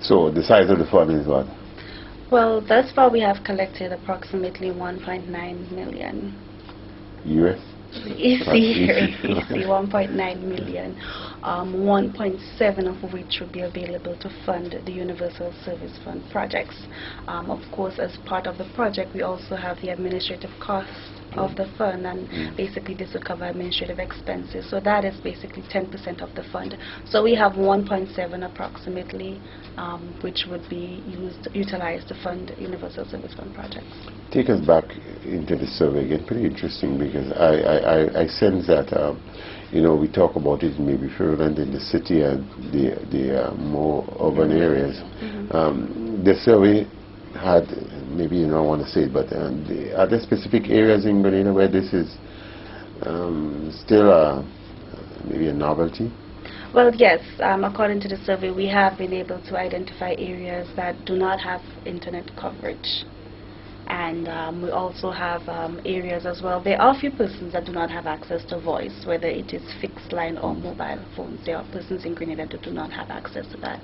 So the size of the fund is what? Well, thus far we have collected approximately 1.9 million. US? EC 1.9 million, 1.7 of which will be available to fund the Universal Service Fund projects. Of course, as part of the project, we also have the administrative costs of the fund, and basically this will cover administrative expenses. So that is basically 10% of the fund. So we have 1.7 approximately, which would be utilized to fund Universal Service Fund projects. Take us back into the survey again. Pretty interesting, because I sense that you know, we talk about it maybe prevalent in the city and the more urban areas. The survey had, maybe you don't want to say it, but are there specific areas in Grenada where this is still maybe a novelty? Well, yes. According to the survey, we have been able to identify areas that do not have internet coverage. And we also have areas as well. There are a few persons that do not have access to voice, whether it is fixed line or mobile phones. There are persons in Grenada that do not have access to that.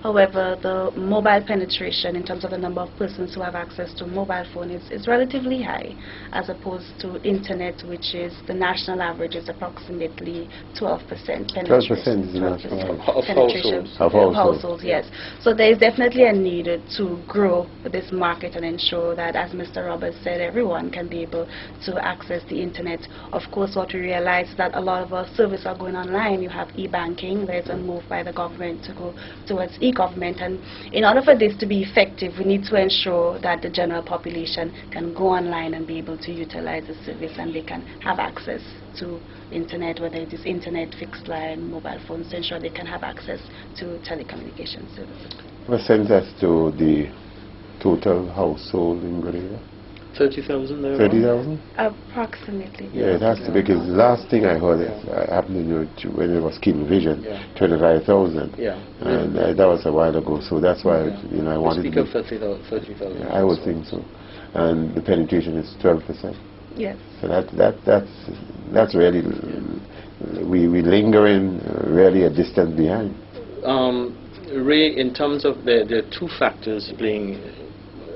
However, the mobile penetration in terms of the number of persons who have access to mobile phone is relatively high, as opposed to internet, which is the national average is approximately 12% penetration. 12% is the national penetration of households. Yes. So there is definitely a need to grow this market and ensure that, as Mr. Roberts said, everyone can be able to access the internet. Of course, what we realize is that a lot of our services are going online. You have e-banking. There's a move by the government to go towards e-government. And in order for this to be effective, we need to ensure that the general population can go online and be able to utilize the service, and they can have access to internet, whether it is internet, fixed line, mobile phones, to ensure they can have access to telecommunication services. What sense as to the total household in Grenada? 30,000 there. 30,000? Approximately. Yeah, it has to, because the last thing I heard happened when it was Keen Vision, 25,000. Yeah. And that was a while ago, so that's why you know, I wanted to speak of 30,000. Yeah, I would think so. And the penetration is 12%. Yes. So that's really, we linger in really a distance behind. Ray, in terms of there are two factors playing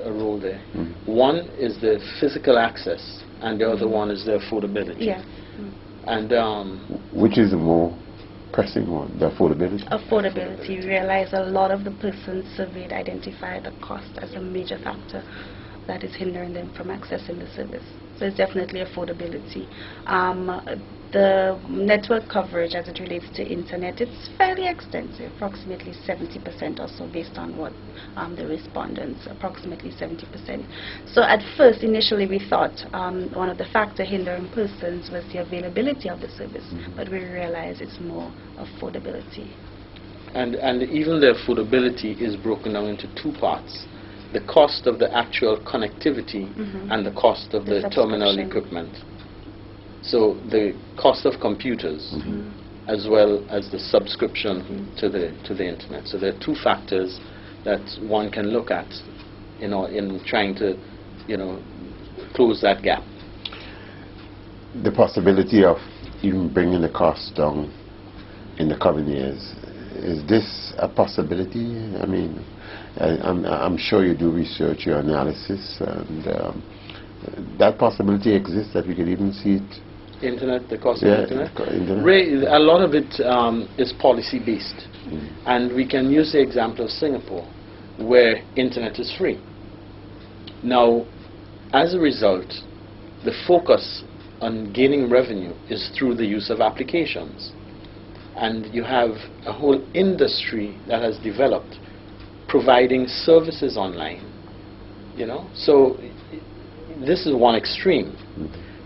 a role there. One is the physical access, and the other one is the affordability. Yes. And which is the more pressing one, the affordability? Affordability. We realize a lot of the persons surveyed identify the cost as a major factor that is hindering them from accessing the service. So it's definitely affordability. The network coverage as it relates to internet, it's fairly extensive, approximately 70% or so, based on what the respondents, approximately 70%. So at first, initially we thought one of the factors hindering persons was the availability of the service, but we realize it's more affordability. And even the affordability is broken down into two parts: the cost of the actual connectivity and the cost of the terminal equipment. So the cost of computers as well as the subscription to the internet. So there are two factors that one can look at, you know, in trying to, you know, close that gap. The possibility of even bringing the cost down in the coming years, is this a possibility? I mean, I'm sure you do research, your analysis, and that possibility exists, that we could even see it. Internet, the cost of internet? Ray, a lot of it is policy based, and we can use the example of Singapore, where internet is free. Now, as a result, the focus on gaining revenue is through the use of applications, and you have a whole industry that has developed providing services online, you know. So this is one extreme.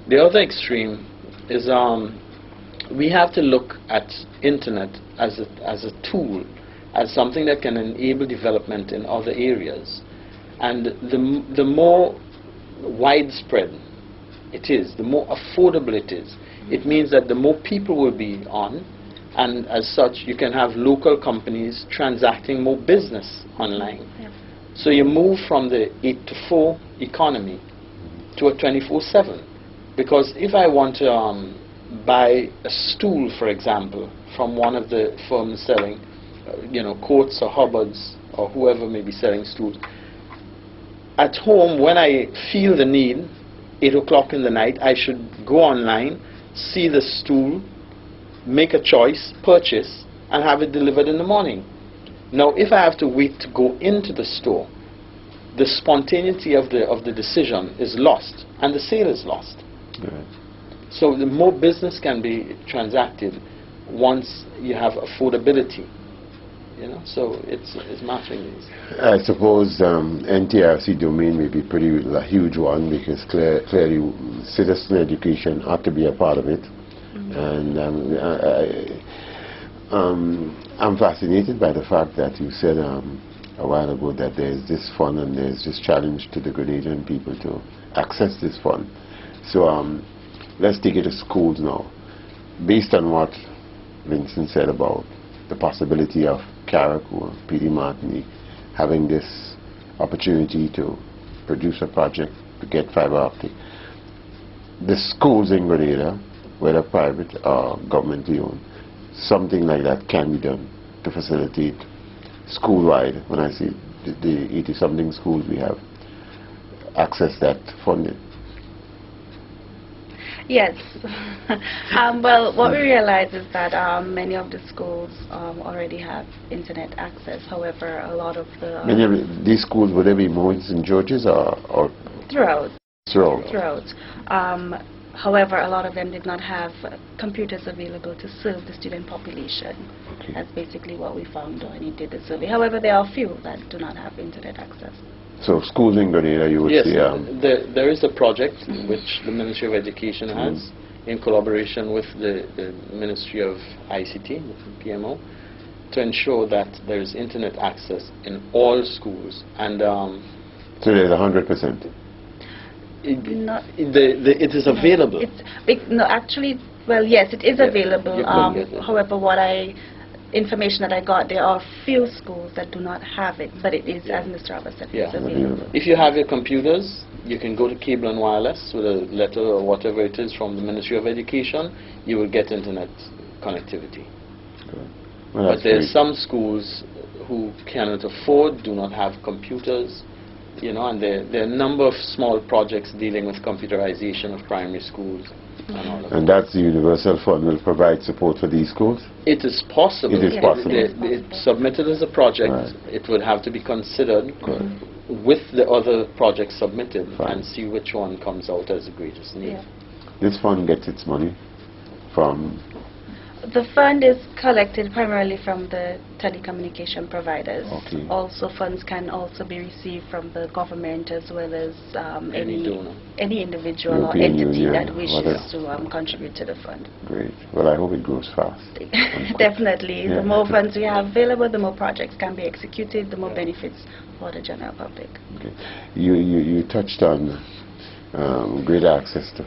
The other extreme is we have to look at internet as a tool, as something that can enable development in other areas. And the more widespread it is, the more affordable it is. It means that the more people will be on, and as such you can have local companies transacting more business online. Yep. So you move from the 8 to 4 economy to a 24/7. Because if I want to buy a stool, for example, from one of the firms selling, you know, coats or hubbards or whoever may be selling stools. At home, when I feel the need, 8 o'clock in the night, I should go online, see the stool, make a choice, purchase, and have it delivered in the morning. Now, if I have to wait to go into the store, the spontaneity of the decision is lost, and the sale is lost. Right. So the more business can be transacted once you have affordability. You know, so it's matching these. I suppose NTRC domain may be a huge one, because clearly citizen education ought to be a part of it. And I'm fascinated by the fact that you said a while ago that there's this fund and there's this challenge to the Grenadian people to access this fund. So let's take it to schools now. Based on what Vincent said about the possibility of Carriacou, Pt.2 Martinique having this opportunity to produce a project to get fiber optic, the schools in Grenada, whether private or governmentally owned, something like that can be done to facilitate school-wide. When I say the 80-something schools we have, access that funding. Yes. Well, what we realize is that many of the schools already have internet access. However, a lot of the... many of these schools, would there be more in St. George's or Throughout. Throughout. However, a lot of them did not have computers available to serve the student population. Okay. That's basically what we found when we did the survey. However, there are a few that do not have internet access. So schools in Grenada, you would yes, say... there is a project which the Ministry of Education has in collaboration with the Ministry of ICT, the PMO, to ensure that there is internet access in all schools. And so there's 100%? It is available. No, actually, well, yes, it is available. However, information that I got, there are few schools that do not have it, but it is, as Mr. Roberts said, it's available. If you have your computers, you can go to Cable and Wireless with a letter or whatever it is from the Ministry of Education, you will get internet connectivity. Well, but there are some schools who cannot afford, do not have computers, you know, and there are a number of small projects dealing with computerization of primary schools. And that's the Universal Fund will provide support for these schools? It is possible. It is possible. It's submitted as a project. Right. It would have to be considered with the other projects submitted and see which one comes out as the greatest need. Yeah. This fund gets its money from... The fund is collected primarily from the telecommunication providers. Okay. Also, funds can also be received from the government as well as any donor, any individual European or entity Union, that wishes to contribute to the fund. Great. Well, I hope it grows fast. Definitely. Yeah. The more funds we have available, the more projects can be executed, the more benefits for the general public. Okay. You touched on greater access to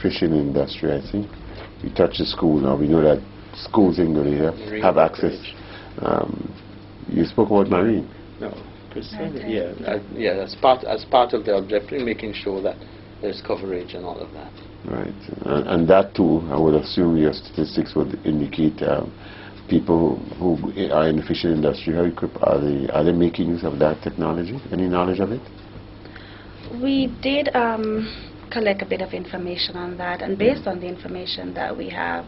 fishing industry, I think. You touched the school now. We know that schools in Grenada have access. You spoke about marine. No, as part of the objective, making sure that there's coverage and all of that. Right, and that too, I would assume your statistics would indicate people who are in the fishing industry. How equipped are they making use of that technology? Any knowledge of it? We did collect a bit of information on that, and based on the information that we have,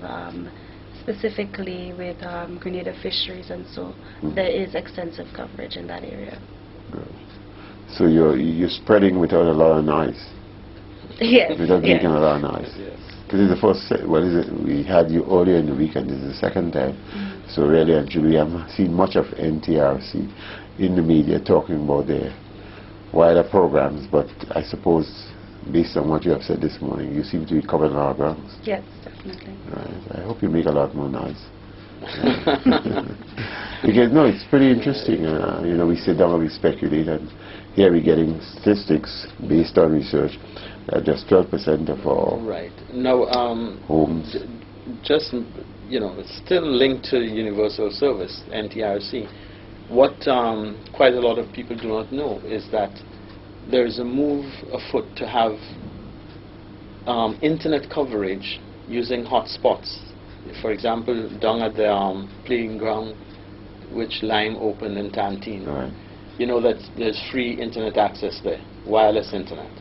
specifically with Grenada fisheries and so, there is extensive coverage in that area. Good. So you're spreading without a lot of noise. Yes. Without making a lot of noise. Yes. This is the first. We had you earlier in the week, and this is the second time. So really, actually, we haven't seen much of NTRC in the media talking about their wider programs. But I suppose, based on what you have said this morning, you seem to be covering a lot of grounds. Yes, definitely. Right. I hope you make a lot more noise. Because no, it's pretty interesting. You know, we sit down and we speculate, and here we're getting statistics based on research that just 12% of our homes. Just, you know, it's still linked to universal service, NTRC. What quite a lot of people do not know is that there is a move afoot to have internet coverage using hotspots. For example, down at the playing ground, which Lime opened in Tantine. Right. You know that there's free internet access there, wireless internet.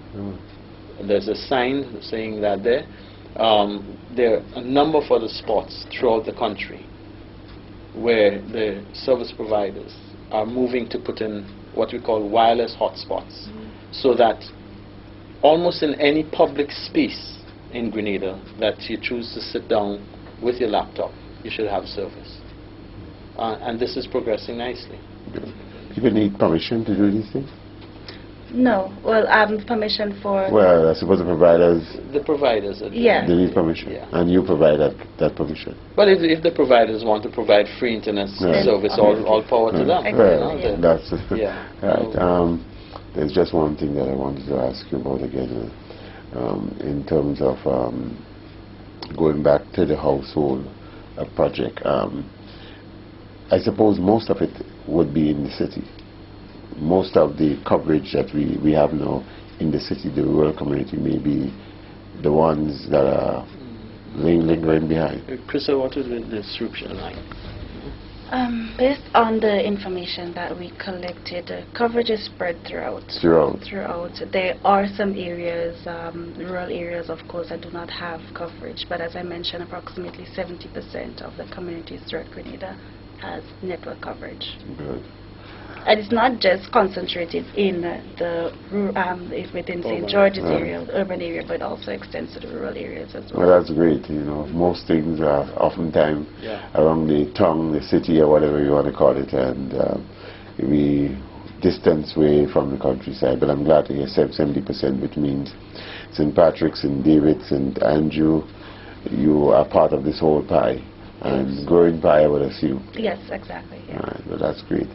There's a sign saying that there are a number of other spots throughout the country where the service providers are moving to put in what we call wireless hotspots, so that almost in any public space in Grenada that you choose to sit down with your laptop, you should have service. And this is progressing nicely. People need permission to do these things? No. Well, permission for... Well, I suppose the providers... The providers. Yeah. They need permission. Yeah. And you provide that permission. But if the providers want to provide free internet service, all power to them. Right. You know, That's yeah. right. There's just one thing that I wanted to ask you about again, in terms of going back to the household project. I suppose most of it would be in the city. Most of the coverage that we have now in the city, the rural community, may be the ones that are lingering behind. Krista, what is the distribution like? Based on the information that we collected, coverage is spread throughout. There are some areas, rural areas, of course, that do not have coverage. But as I mentioned, approximately 70% of the communities throughout Grenada has network coverage. Good. And it's not just concentrated in the within St. George's area, urban area, but also extends to the rural areas as well. Well, that's great. You know, most things are oftentimes around the town, the city, or whatever you want to call it, and we distance away from the countryside. But I'm glad to hear 70%, which means St. Patrick's, St. David's, and Andrew, you are part of this whole pie, and growing pie, I would assume. Yes, exactly. Yeah. Right, well, that's great.